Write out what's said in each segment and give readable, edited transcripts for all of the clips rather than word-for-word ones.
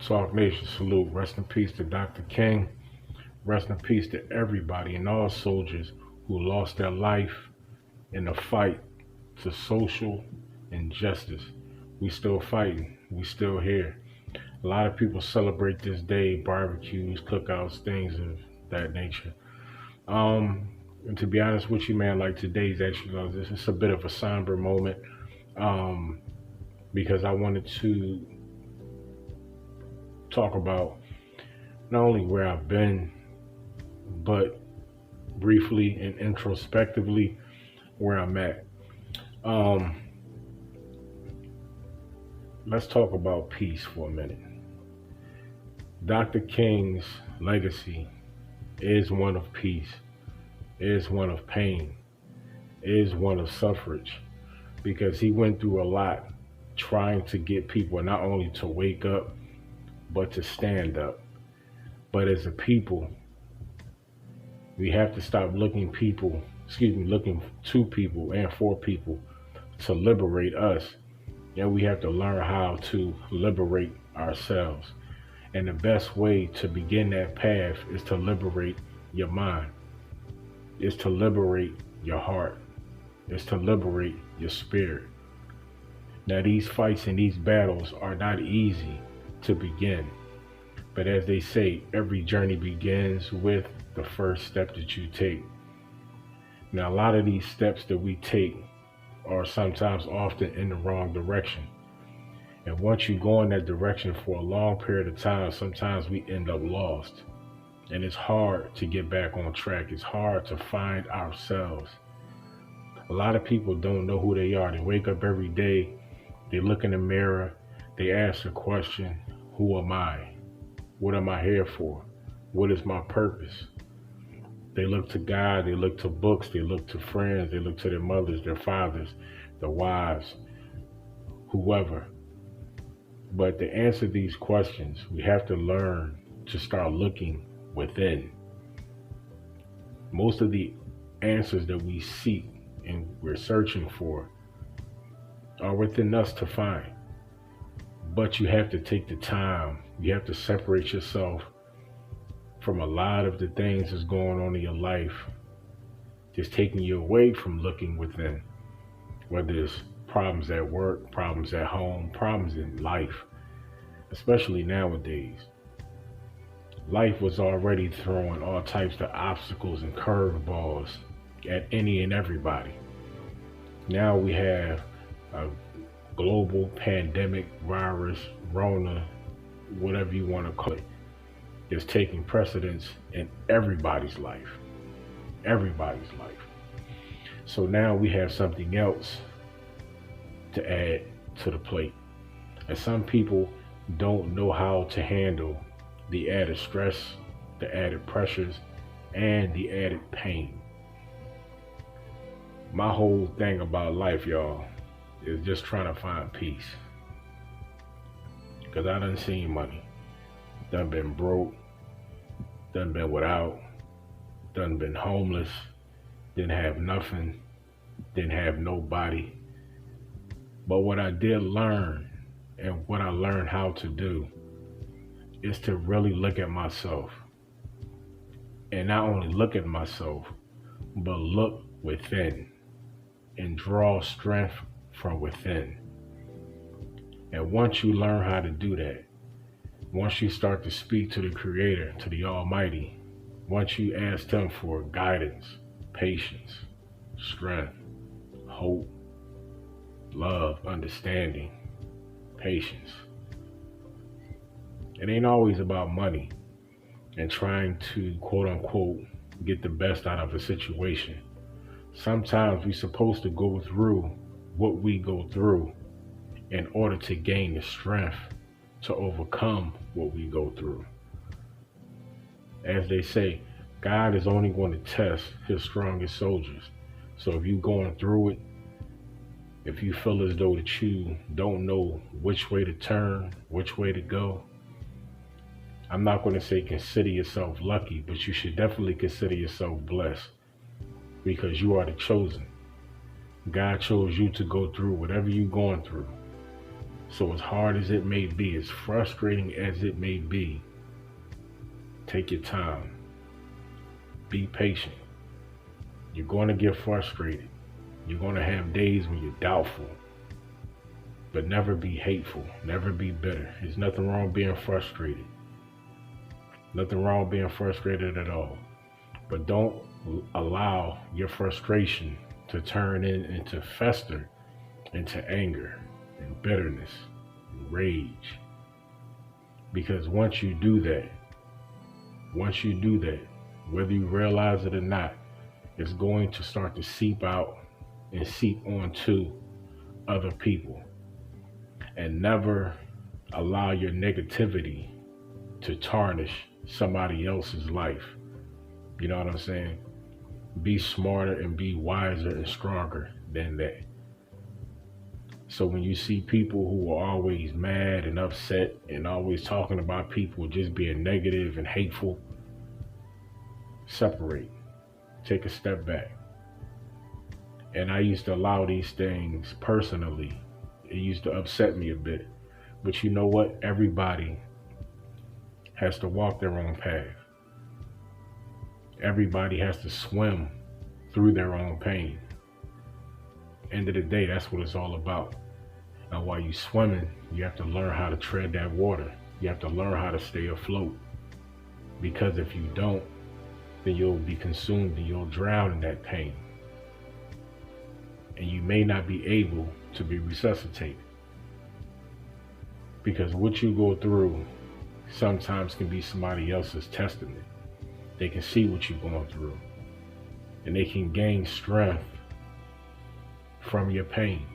Talk Nation, salute. Rest in peace to Dr. King. Rest in peace to everybody and all soldiers who lost their life in the fight to social injustice. We still fighting. We still here. A lot of people celebrate this day, barbecues, cookouts, things of that nature. And to be honest with you, man, like today's actually, this is a bit of a somber moment, um, because I wanted to talk about not only where I've been, but briefly and introspectively where I'm at. Um, let's talk about peace for a minute. Dr. King's legacy is one of peace, is one of pain, is one of suffrage, because he went through a lot trying to get people not only to wake up, but to stand up. But as a people, we have to stop looking to people and for people to liberate us. And we have to learn how to liberate ourselves. And the best way to begin that path is to liberate your mind, is to liberate your heart, is to liberate your spirit. Now, these fights and these battles are not easy to begin. But as they say, every journey begins with the first step that you take. Now, a lot of these steps that we take are sometimes often in the wrong direction. And once you go in that direction for a long period of time, sometimes we end up lost. And it's hard to get back on track. It's hard to find ourselves. A lot of people don't know who they are. They wake up every day, they look in the mirror, they ask the question, who am I? What am I here for? What is my purpose? They look to God, they look to books, they look to friends, they look to their mothers, their fathers, their wives, whoever. But to answer these questions, we have to learn to start looking within. Most of the answers that we seek and we're searching for are within us to find. But you have to take the time. You have to separate yourself from a lot of the things that's going on in your life, just taking you away from looking within, whether it's problems at work, problems at home, problems in life, especially nowadays. Life was already throwing all types of obstacles and curveballs at any and everybody. Now we have a global pandemic, virus, Rona, whatever you want to call it, is taking precedence in everybody's life. Everybody's life. So now we have something else to add to the plate. And some people don't know how to handle the added stress, the added pressures, and the added pain. My whole thing about life, y'all, is just trying to find peace. Because I done seen money. Done been broke. Done been without. Done been homeless. Didn't have nothing. Didn't have nobody. But what I did learn, and what I learned how to do, is to really look at myself. And not only look at myself, but look within and draw strength from within. And once you learn how to do that, once you start to speak to the Creator, to the Almighty, once you ask Him for guidance, patience, strength, hope, love, understanding, patience. It ain't always about money and trying to, quote unquote, get the best out of a situation. Sometimes we're supposed to go through what we go through in order to gain the strength to overcome what we go through. As they say, God is only going to test His strongest soldiers. So if you're going through it, if you feel as though that you don't know which way to turn, which way to go, I'm not going to say consider yourself lucky, but you should definitely consider yourself blessed, because you are the chosen. God chose you to go through whatever you're going through. So as hard as it may be, as frustrating as it may be, take your time. Be patient. You're going to get frustrated. You're going to have days when you're doubtful. But never be hateful. Never be bitter. There's nothing wrong being frustrated. Nothing wrong being frustrated at all. But don't allow your frustration to turn into fester into anger and bitterness and rage. Because once you do that, whether you realize it or not, it's going to start to seep out and seep onto other people. And never allow your negativity to tarnish somebody else's life. You know what I'm saying? Be smarter and be wiser and stronger than that. So when you see people who are always mad and upset and always talking about people just being negative and hateful, separate. Take a step back. And I used to allow these things personally. It used to upset me a bit. But you know what? Everybody has to walk their own path. Everybody has to swim through their own pain. End of the day, that's what it's all about. And while you're swimming, you have to learn how to tread that water. You have to learn how to stay afloat. Because if you don't, then you'll be consumed and you'll drown in that pain. And you may not be able to be resuscitated. Because what you go through sometimes can be somebody else's testament. They can see what you're going through. And they can gain strength from your pain.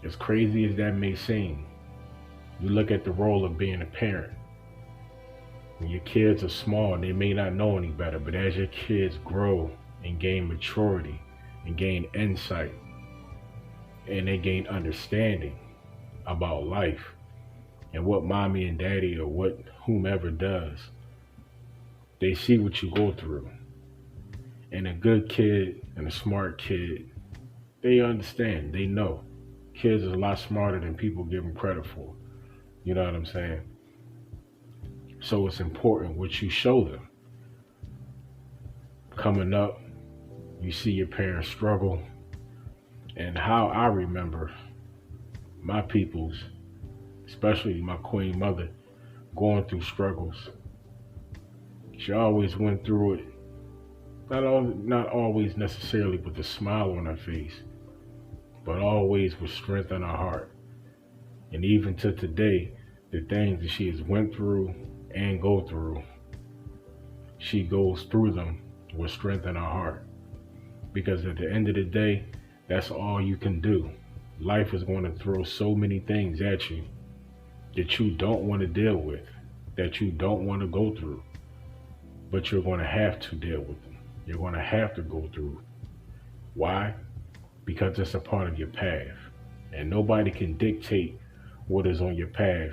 As crazy as that may seem, you look at the role of being a parent. When your kids are small, they may not know any better, but as your kids grow and gain maturity and gain insight and they gain understanding about life and what mommy and daddy or what whomever does, they see what you go through. And a good kid and a smart kid, they understand, they know. Kids are a lot smarter than people give them credit for. You know what I'm saying? So it's important what you show them. Coming up, you see your parents struggle. And how I remember my peoples, especially my queen mother, going through struggles. She always went through it, not always necessarily with a smile on her face, but always with strength in her heart. And even to today, the things that she has went through and go through, she goes through them with strength in her heart. Because at the end of the day, that's all you can do. Life is going to throw so many things at you that you don't want to deal with, that you don't want to go through. But you're going to have to deal with them. You're going to have to go through. Why? Because it's a part of your path. And nobody can dictate what is on your path,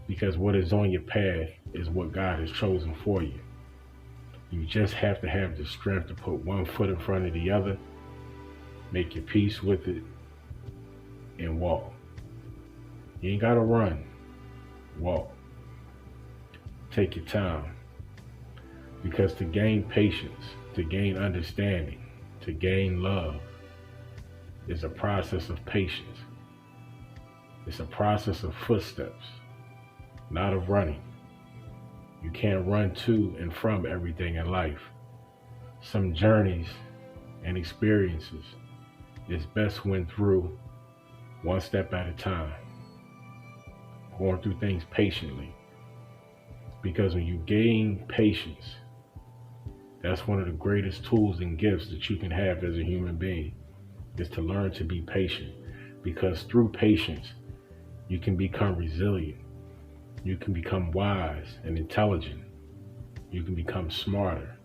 because what is on your path is what God has chosen for you. You just have to have the strength to put one foot in front of the other, make your peace with it, and walk. You ain't got to run. Walk. Take your time. Because to gain patience, to gain understanding, to gain love, is a process of patience. It's a process of footsteps, not of running. You can't run to and from everything in life. Some journeys and experiences is best went through one step at a time, going through things patiently. Because when you gain patience, that's one of the greatest tools and gifts that you can have as a human being, is to learn to be patient. Because through patience, you can become resilient. You can become wise and intelligent. You can become smarter.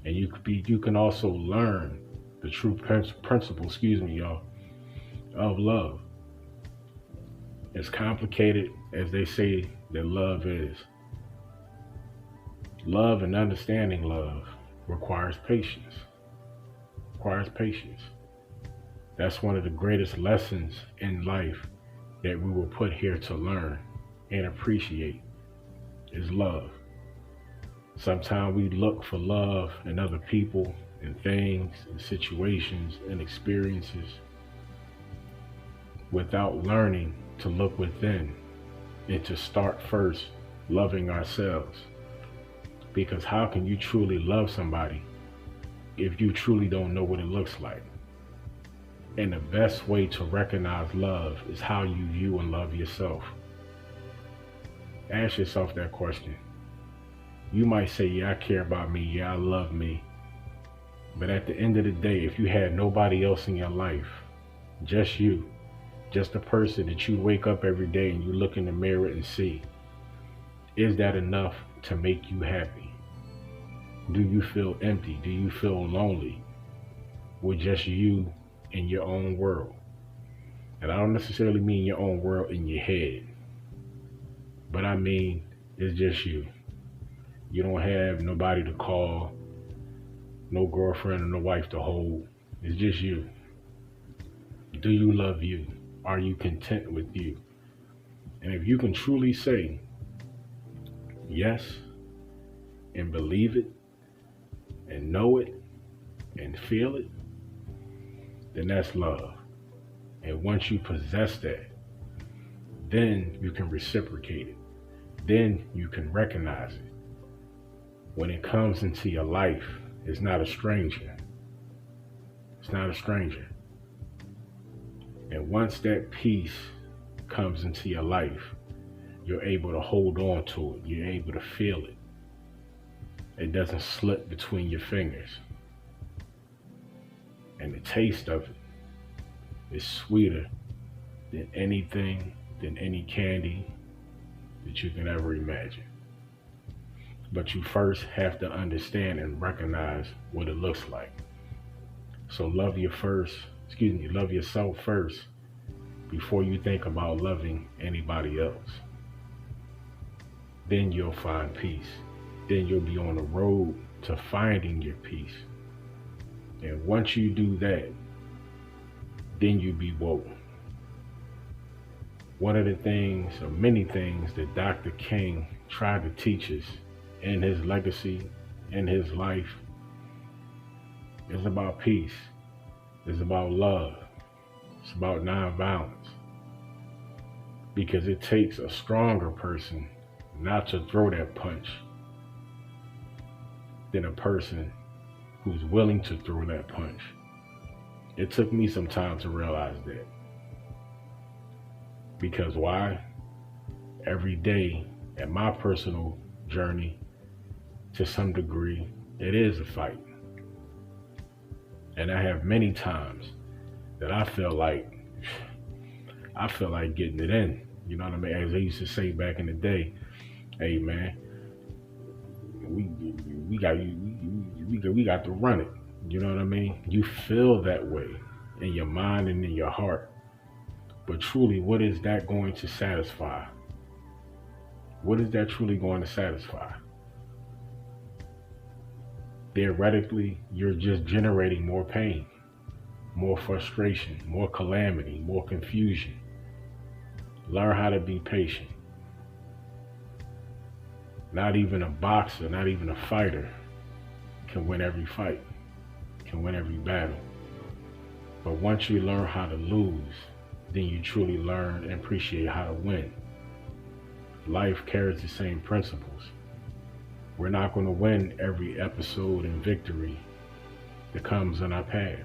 And you can also learn the true principle, of love. As complicated as they say that love is, love and understanding love requires patience. Requires patience. That's one of the greatest lessons in life, that we were put here to learn and appreciate is love. Sometimes we look for love in other people and things and situations and experiences without learning to look within and to start first loving ourselves. Because how can you truly love somebody if you truly don't know what it looks like? And the best way to recognize love is how you view and love yourself. Ask yourself that question. You might say, yeah, I care about me. Yeah, I love me. But at the end of the day, if you had nobody else in your life, just you, just a person that you wake up every day and you look in the mirror and see, is that enough to make you happy? Do you feel empty? Do you feel lonely with just you in your own world? And I don't necessarily mean your own world in your head, but I mean it's just you. You don't have nobody to call, no girlfriend or no wife to hold. It's just you. Do you love you? Are you content with you? And if you can truly say yes and believe it and know it and feel it, then that's love. And once you possess that, then you can reciprocate it. Then you can recognize it. When it comes into your life, it's not a stranger. It's not a stranger. And once that peace comes into your life, you're able to hold on to it. You're able to feel it. It doesn't slip between your fingers. And the taste of it is sweeter than any candy that you can ever imagine. But you first have to understand and recognize what it looks like. So love yourself first before you think about loving anybody else. Then you'll find peace. Then you'll be on the road to finding your peace. And once you do that, then you be woke. One of the things, or many things, that Dr. King tried to teach us in his legacy, in his life, is about peace. It's about love. It's about nonviolence. Because it takes a stronger person not to throw that punch than a person who's willing to throw that punch. It took me some time to realize that. Because why? Every day at my personal journey, to some degree, it is a fight. And I have many times that I feel like getting it in. You know what I mean? As I used to say back in the day, hey man, we got to run it. You know what I mean? You feel that way in your mind and in your heart. But truly, what is that going to satisfy? What is that truly going to satisfy? Theoretically, you're just generating more pain, more frustration, more calamity, more confusion. Learn how to be patient. Not even a boxer, not even a fighter can win every fight, can win every battle. But once you learn how to lose, then you truly learn and appreciate how to win. Life carries the same principles. We're not going to win every episode and victory that comes in our path.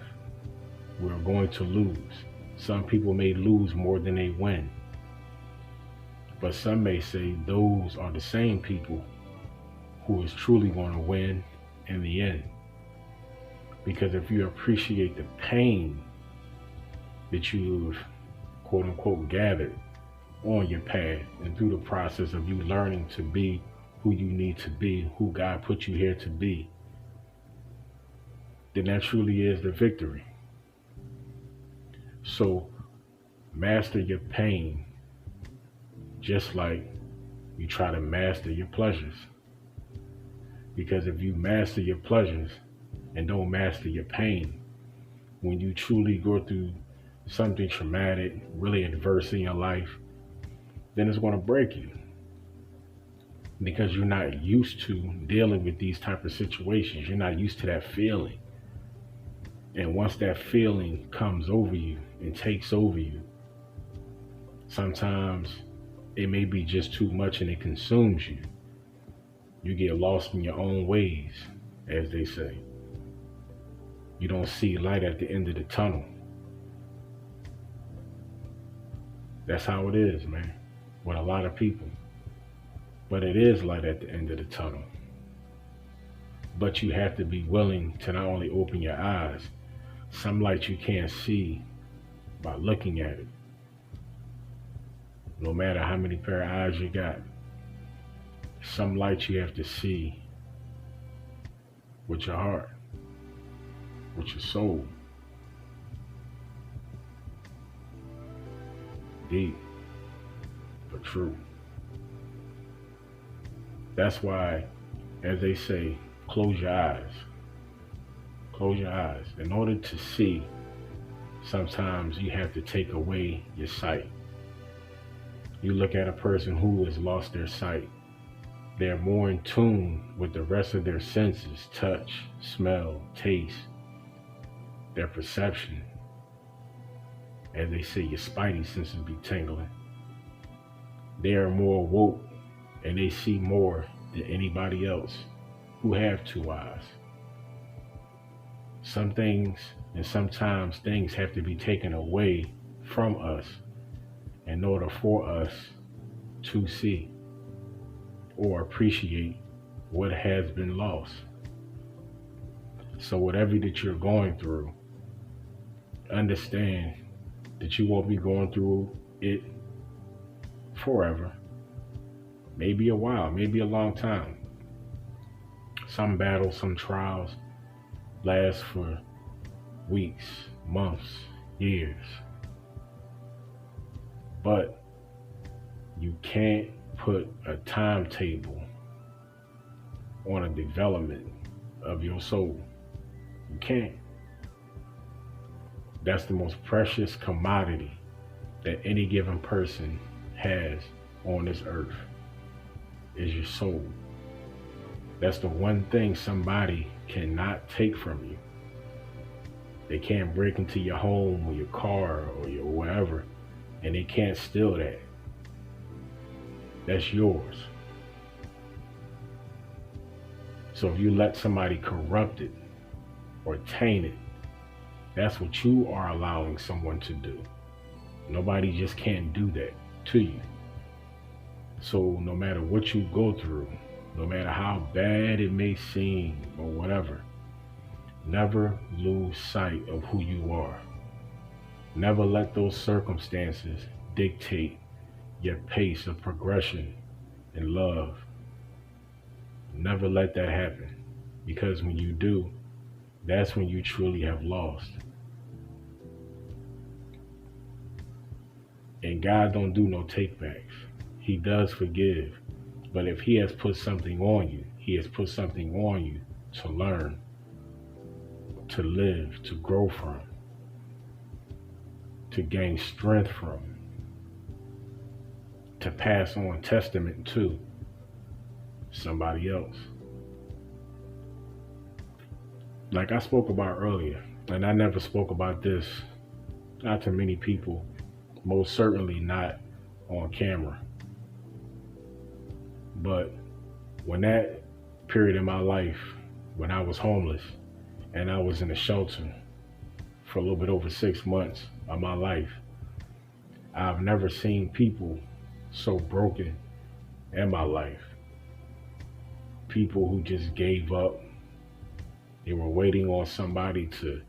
We're going to lose. Some people may lose more than they win. But some may say those are the same people who is truly going to win in the end. Because if you appreciate the pain that you've quote unquote gathered on your path and through the process of you learning to be who you need to be, who God put you here to be, then that truly is the victory. So master your pain just like you try to master your pleasures. Because if you master your pleasures and don't master your pain, when you truly go through something traumatic, really adverse in your life, then it's going to break you because you're not used to dealing with these type of situations. You're not used to that feeling. And once that feeling comes over you and takes over you, sometimes it may be just too much and it consumes you. You get lost in your own ways, as they say. You don't see light at the end of the tunnel. That's how it is, man, with a lot of people. But it is light at the end of the tunnel. But you have to be willing to not only open your eyes, some light you can't see by looking at it. No matter how many pair of eyes you got, some light you have to see with your heart, with your soul. Deep, but true. That's why, as they say, close your eyes. Close your eyes. In order to see, sometimes you have to take away your sight. You look at a person who has lost their sight. They're more in tune with the rest of their senses: touch, smell, taste, their perception. As they say, your spidey senses be tingling. They are more woke and they see more than anybody else who have two eyes. Some things and sometimes things have to be taken away from us in order for us to see or appreciate what has been lost. So whatever that you're going through, understand that you won't be going through it forever. Maybe a while, maybe a long time. Some battles, some trials last for weeks, months, years. But you can't put a timetable on a development of your soul. You can't. That's the most precious commodity that any given person has on this earth, is your soul. That's the one thing somebody cannot take from you. They can't break into your home or your car or your wherever, and they can't steal that. That's yours. So if you let somebody corrupt it or taint it, that's what you are allowing someone to do. Nobody just can't do that to you. So no matter what you go through, no matter how bad it may seem or whatever, never lose sight of who you are. Never let those circumstances dictate your pace of progression in love. Never let that happen, because when you do, that's when you truly have lost. And God don't do no takebacks. He does forgive. But if he has put something on you, he has put something on you to learn, to live, to grow from, to gain strength from, to pass on testament to somebody else. Like I spoke about earlier, and I never spoke about this, not to many people, most certainly not on camera. But when that period in my life, when I was homeless and I was in a shelter for a little bit over 6 months of my life, I've never seen people so broken in my life. People who just gave up. They were waiting on somebody to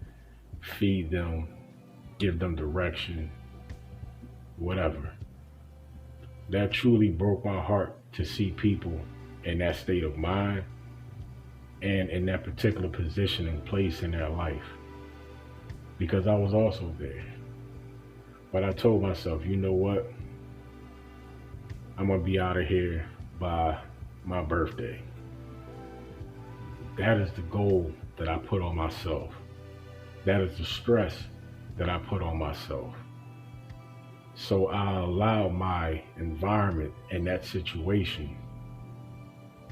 feed them, give them direction, whatever. That truly broke my heart to see people in that state of mind and in that particular position and place in their life, because I was also there. But I told myself, you know what? I'm gonna be out of here by my birthday. That is the goal that I put on myself. That is the stress that I put on myself. So I allow my environment and that situation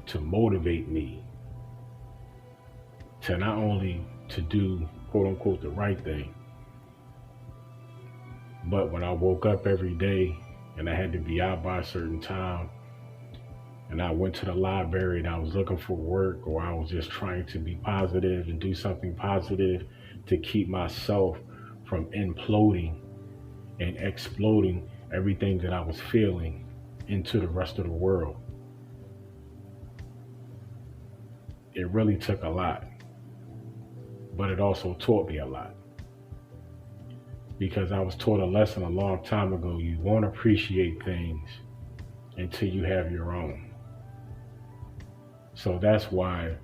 to motivate me to not only to do quote unquote the right thing, but when I woke up every day and I had to be out by a certain time, and I went to the library and I was looking for work, or I was just trying to be positive and do something positive to keep myself from imploding and exploding everything that I was feeling into the rest of the world. It really took a lot, but it also taught me a lot, because I was taught a lesson a long time ago. You won't appreciate things until you have your own. So that's why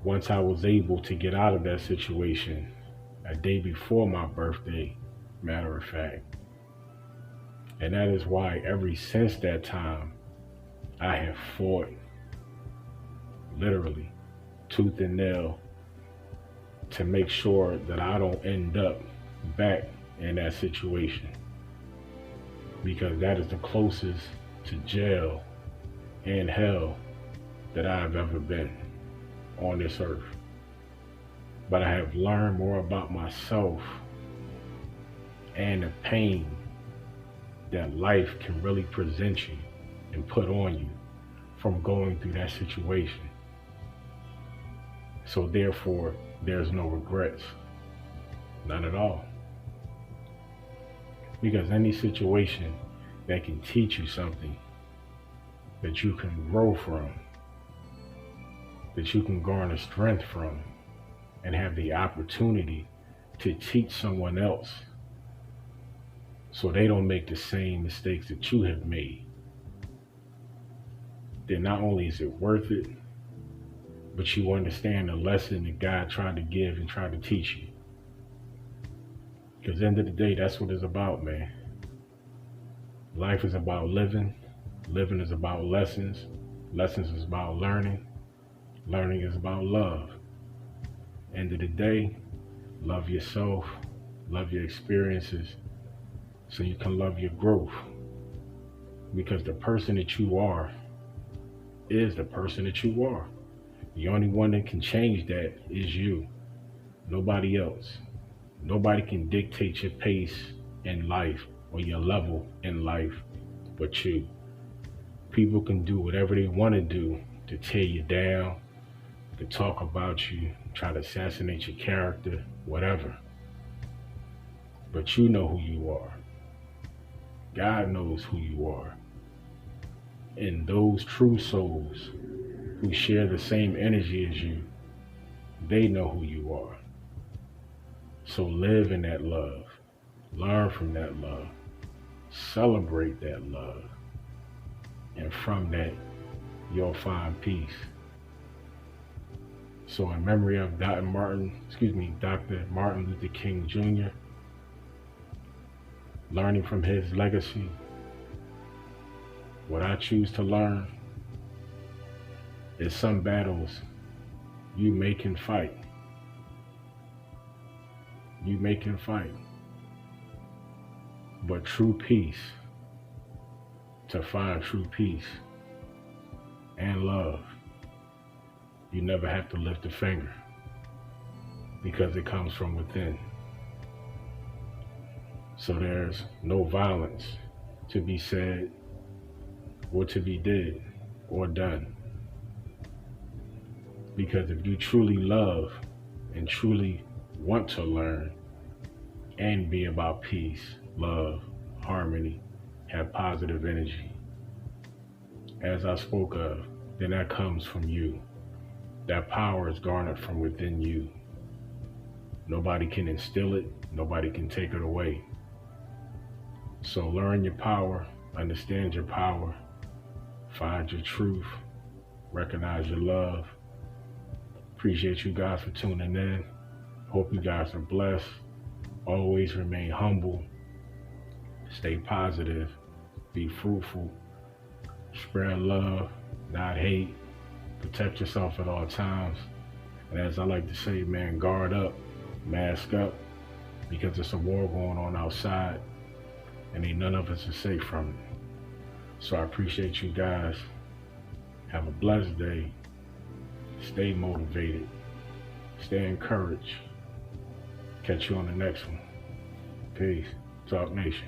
once I was able to get out of that situation a day before my birthday, matter of fact, and that is why ever since that time, I have fought literally tooth and nail to make sure that I don't end up back in that situation, because that is the closest to jail and hell that I've ever been on this earth. But I have learned more about myself and the pain that life can really present you and put on you from going through that situation. So therefore, there's no regrets. None at all. Because any situation that can teach you something that you can grow from, that you can garner strength from, and have the opportunity to teach someone else so they don't make the same mistakes that you have made, then not only is it worth it, but you understand the lesson that God tried to give and tried to teach you. Because at the end of the day, that's what it's about, man. Life is about living. Living is about lessons. Lessons is about learning. Learning is about love. End of the day, love yourself, love your experiences, so you can love your growth. Because the person that you are is the person that you are. The only one that can change that is you. Nobody else. Nobody can dictate your pace in life or your level in life but you. People can do whatever they want to do to tear you down, to talk about you, try to assassinate your character, whatever. But you know who you are. God knows who you are. And those true souls who share the same energy as you, they know who you are. So live in that love. Learn from that love. Celebrate that love. And from that, you'll find peace. So in memory of Dr. Martin Luther King Jr., learning from his legacy, what I choose to learn is some battles you may can fight. You may can fight. But true peace, to find true peace and love, you never have to lift a finger, because it comes from within. So there's no violence to be said or to be did or done. Because if you truly love and truly want to learn and be about peace, love, harmony, have positive energy, as I spoke of, then that comes from you. That power is garnered from within you. Nobody can instill it. Nobody can take it away. So learn your power, understand your power, find your truth, recognize your love. Appreciate you guys for tuning in. Hope you guys are blessed. Always remain humble. Stay positive. Be fruitful. Spread love, not hate. Protect yourself at all times. And as I like to say, man, guard up, mask up, because it's a war going on outside and ain't none of us are safe from it. So I appreciate you guys. Have a blessed day. Stay motivated. Stay encouraged. Catch you on the next one. Peace. Talk Nation.